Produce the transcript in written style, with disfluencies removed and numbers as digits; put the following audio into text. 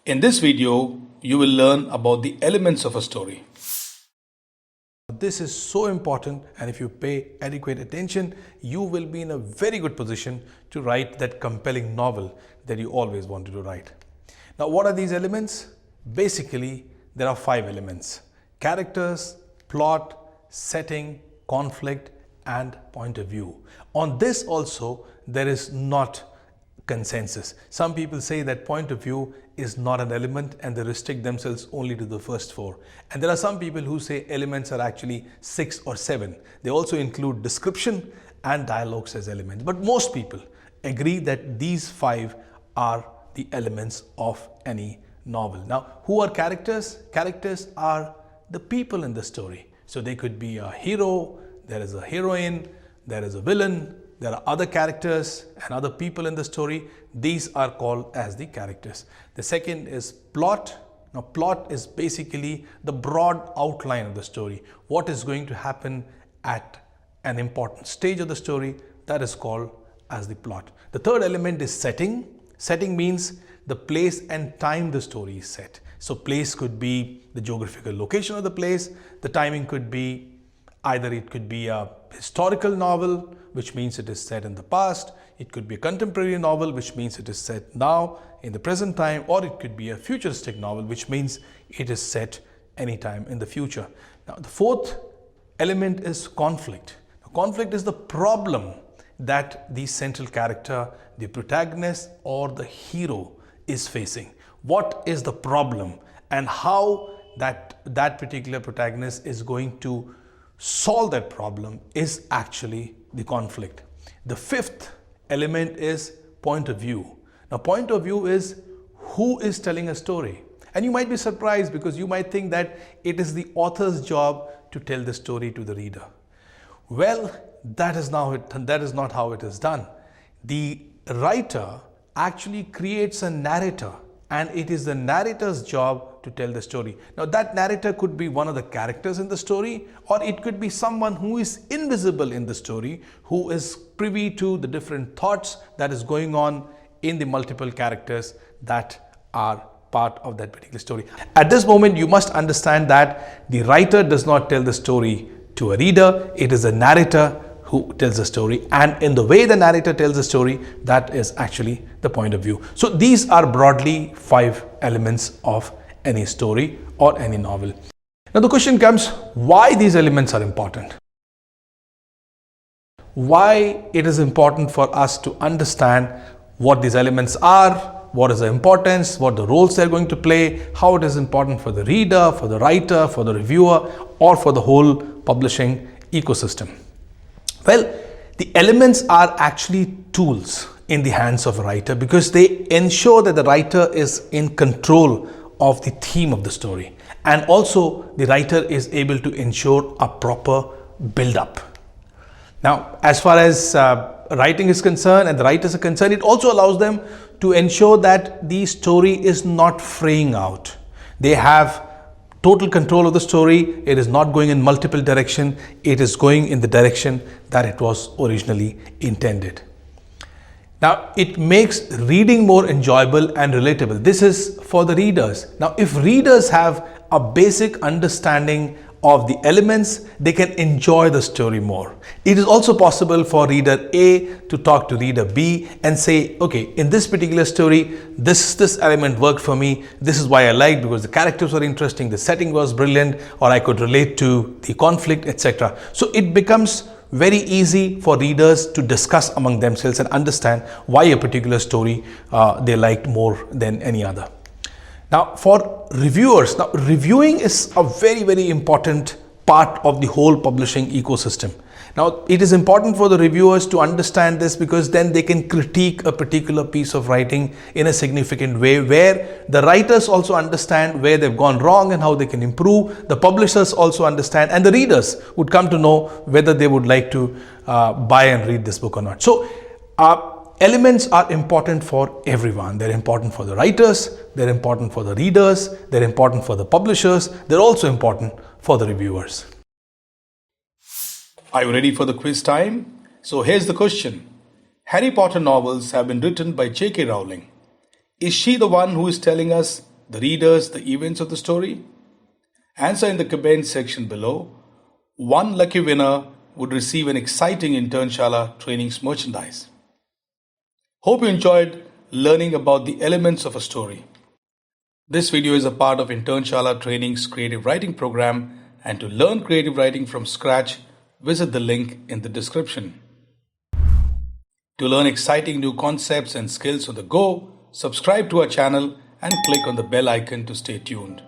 In this video, you will learn about the elements of a story. This is so important, and if you pay adequate attention, you will be in a very good position to write that compelling novel that you always wanted to write. Now, what are these elements? Basically, there are 5 elements: characters, plot, setting, conflict, and point of view. On this also, there is not consensus. Some people say that point of view is not an element and they restrict themselves only to the first 4. And there are some people who say elements are actually 6 or 7. They also include description and dialogues as elements. But most people agree that these 5 are the elements of any novel. Now, who are characters? Characters are the people in the story. So they could be a hero, there is a heroine, there is a villain, there are other characters and other people in the story. These are called as the characters. The second is plot. Now, plot is basically the broad outline of the story. What is going to happen at an important stage of the story, that is called as the plot. The third element is setting. Setting means the place and time the story is set. So place could be the geographical location of the place. The timing could be either it could be a historical novel, which means it is set in the past. It could be a contemporary novel, which means it is set now in the present time, or it could be a futuristic novel, which means it is set anytime in the future. Now, the fourth element is conflict. Now, conflict is the problem that the central character, the protagonist or the hero is facing. What is the problem and how that particular protagonist is going to solve that problem is actually the conflict. The fifth element is point of view. Now, point of view is who is telling a story. And you might be surprised because you might think that it is the author's job to tell the story to the reader. Well, that is not how it is done. The writer actually creates a narrator, and it is the narrator's job to tell the story. Now, that narrator could be one of the characters in the story, or it could be someone who is invisible in the story, who is privy to the different thoughts that is going on in the multiple characters that are part of that particular story. At this moment, you must understand that the writer does not tell the story to a reader. It is a narrator who tells the story, and in the way the narrator tells the story, that is actually the point of view. So these are broadly 5 elements of any story or any novel. Now the question comes, why these elements are important? Why it is important for us to understand what these elements are, what is the importance, what the roles they are going to play, how it is important for the reader, for the writer, for the reviewer, or for the whole publishing ecosystem. Well, the elements are actually tools in the hands of a writer because they ensure that the writer is in control of the theme of the story, and also the writer is able to ensure a proper build-up. Now, as far as writing is concerned and the writers are concerned, it also allows them to ensure that the story is not fraying out. They have total control of the story. It is not going in multiple directions. It is going in the direction that it was originally intended. Now, it makes reading more enjoyable and relatable. This is for the readers. Now, if readers have a basic understanding of the elements, they can enjoy the story more. It is also possible for reader A to talk to reader B and say, okay, in this particular story, this element worked for me. This is why I liked, because the characters were interesting, the setting was brilliant, or I could relate to the conflict, etc. So it becomes very easy for readers to discuss among themselves and understand why a particular story they liked more than any other. Now, for reviewers, now reviewing is a very, very important part of the whole publishing ecosystem. Now, it is important for the reviewers to understand this because then they can critique a particular piece of writing in a significant way, where the writers also understand where they've gone wrong and how they can improve. The publishers also understand, and the readers would come to know whether they would like to buy and read this book or not. So, elements are important for everyone. They're important for the writers, they're important for the readers, they're important for the publishers, they're also important for the reviewers. Are you ready for the quiz time? So here's the question. Harry Potter novels have been written by J.K. Rowling. Is she the one who is telling us the readers, the events of the story? Answer in the comment section below. One lucky winner would receive an exciting Internshala trainings merchandise. Hope you enjoyed learning about the elements of a story. This video is a part of Internshala Trainings Creative Writing Program, and to learn creative writing from scratch, visit the link in the description. To learn exciting new concepts and skills on the go, subscribe to our channel and click on the bell icon to stay tuned.